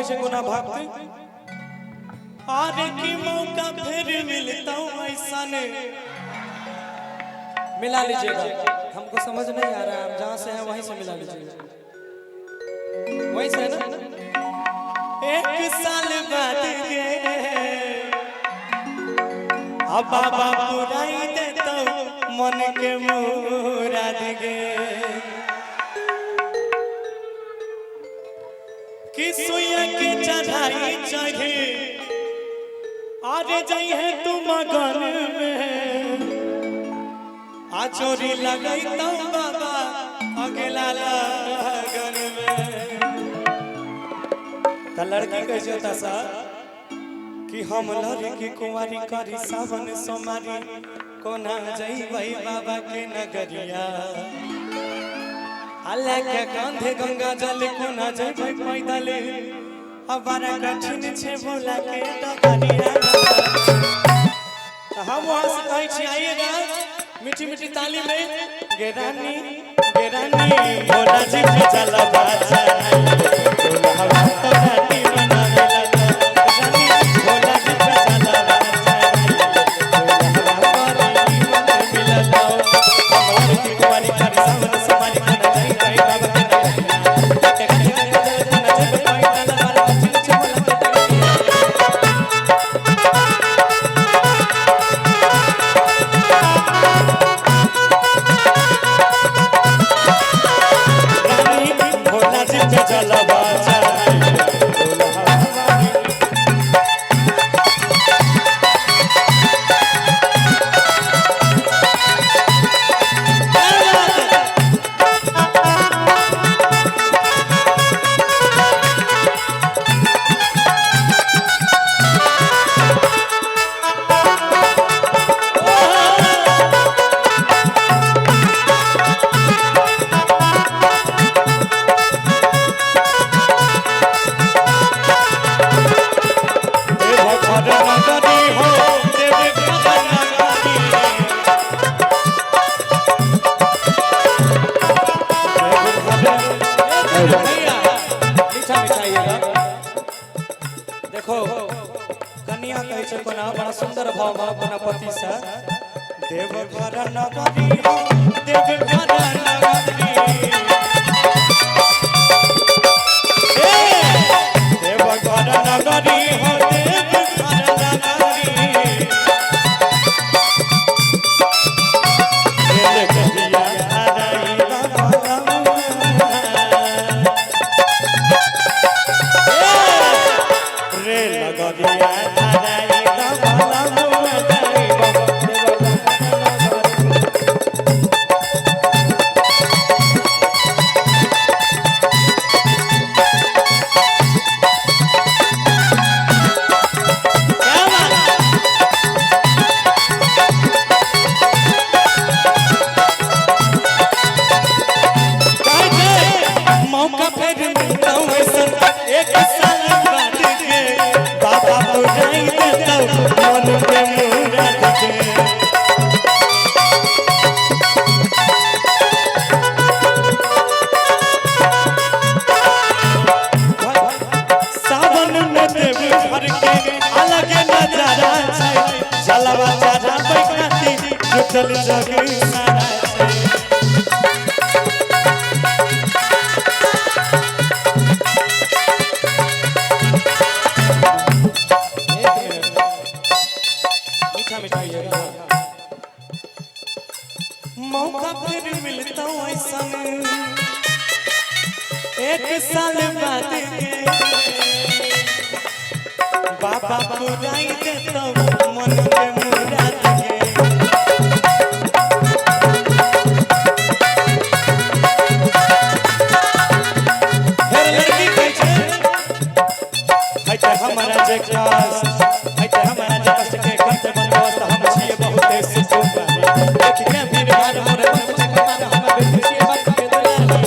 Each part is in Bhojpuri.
कैसे गुना भागते आरे की मौका फिर मिलता हूँ ऐसा ने मिला लीजिएगा। हमको समझ नहीं आ रहा है, हम जहाँ से हैं वहीं से मिला लीजिएगा। वहीं से ना एक साल बाद के अब बाबा पुराई देता मन के मुराद गे कि सुइया के चढ़ाई चढ़े आरे जाई है तू मगन में आ चोरी लगैता बाबा अकेला लगन में। त लड़की कैसे होता सा कि हम लड़की कुंवारी करी सावन सोमारी कोना जाई भाई बाबा के नगरिया अल्लाह के कांधे गंगा जल कोना जाई भाई पैदल हमारा कठिन छे भोला के डगरिया। हम वहां से कहीं छी आइएगा मीठी मीठी ताली में गेरानी गेरानी भोला जी के चला बाजा हवा तो रानी बना मिला रानी भोला जी के चला बाजा हवा तो रानी बना मिला हमारी की कुंवारी करी सावन सोमारी कोना जाई भाई बाबा के नगरिया के गंगा जल कोना जाई भाई पैदल हमारा कठिन छे भोला के डगरिया। देखो कन्या कहे छे कोना बड़ा सुंदर भाव अपना पति से देव घर नगरी देव घर नगरी देव घर नगरी हो देव घर नगरी रे कहिया आराई बाबा रे लगरिया आराई बाबा मौका फिर मिलता हूँ ऐसा एक साल बाद के बाबा पुराई देता मन के मुराद के सावन में देव घर के अलग नजारा छै जलवा चढ़ा बैठाती जुटल जग सारा मौका फिर मिलता हूँ ऐसा एक साल बाद के बाबा पुराई देता मन के मुराद के फिर लड़की कहे हमारा जे हमारा जे कष्ट के कंठ बंदोबस्त हम छिए बहुत सुखी देख के फिर बार मोरे मन से कमार हम बेखुशी बात के दुलारी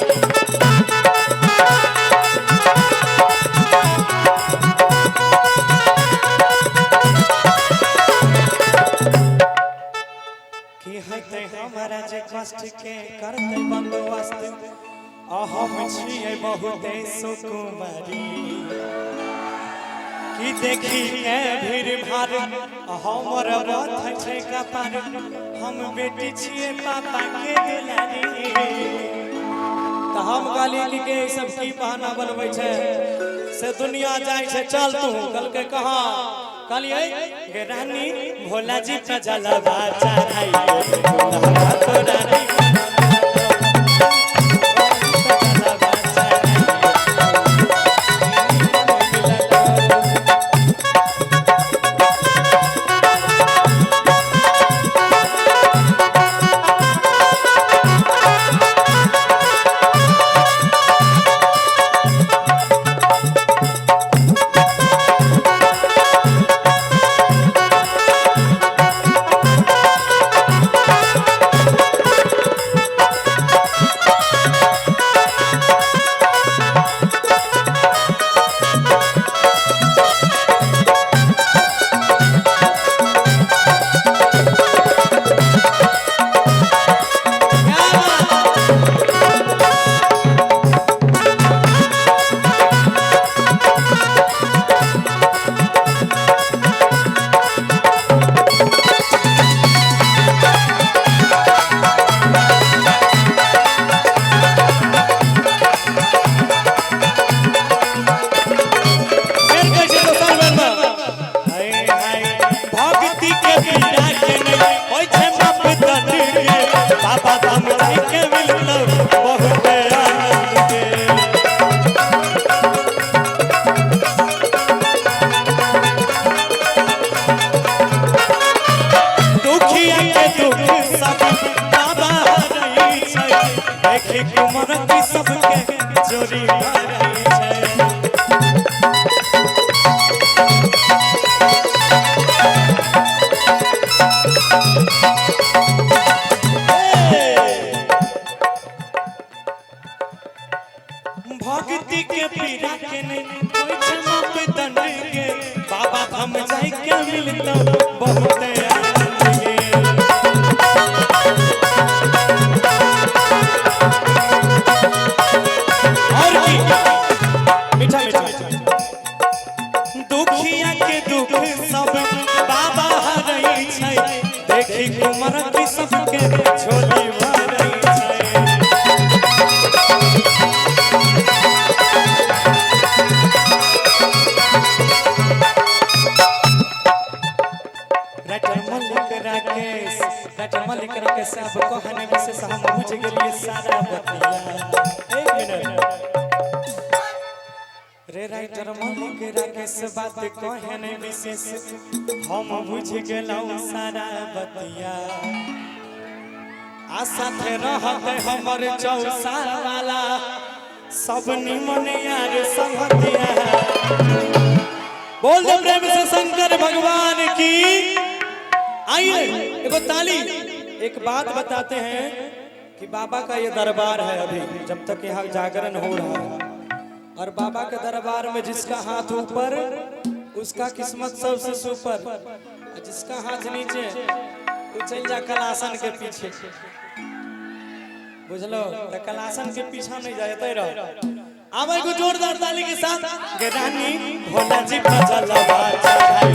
कि है हमारा जे कष्ट के करते बंदोबस्त हम छिए बहुत सुकुमारी ई देखी के भीड़ भाड़ हमर बात छै कपार हम बेटी छिए पापा के दुलारी त हम कहली कि सब की बहाना बनबै छै से दुनिया जाय छै चल तू कल के कहा कहलिए गे रानी भोला जी पे जलवा चढ़ाई दुल्हा तो रानी भक्ति के पीड़ा के नहीं कोई क्षमा पे दंड के बाबा हम जाए के मिलता बहुत और मीठा मीठा दुखिया के दुख सब बाबा हरई छै देखी कुमार की सबके झोली भरई मलिक राकेश सब कहानी विशेष हम बुझ गेलिए सारा बतिया एक मिनट रे राइटर मलिक राकेश बात कहने विशेष हम बुझ गेलौ सारा बतिया आ साथे रहते हमर चौसा वाला सब निमन यार संगतिया बोल दे प्रेम से शंकर भगवान की। आइए एगो ताली। एक बात बताते हैं कि बाबा का ये दरबार है अभी जब तक यहाँ जागरण हो रहा है और बाबा के दरबार में जिसका हाथ ऊपर उसका किस्मत सबसे सुपर, जिसका हाथ नीचे वो चल जा कलासन के पीछे, बुझलो तो कलासन के पीछा नहीं जाते रहो। अब एगो जोरदार ताली के साथ रानी भोला जी पर जलवा चढ़ाई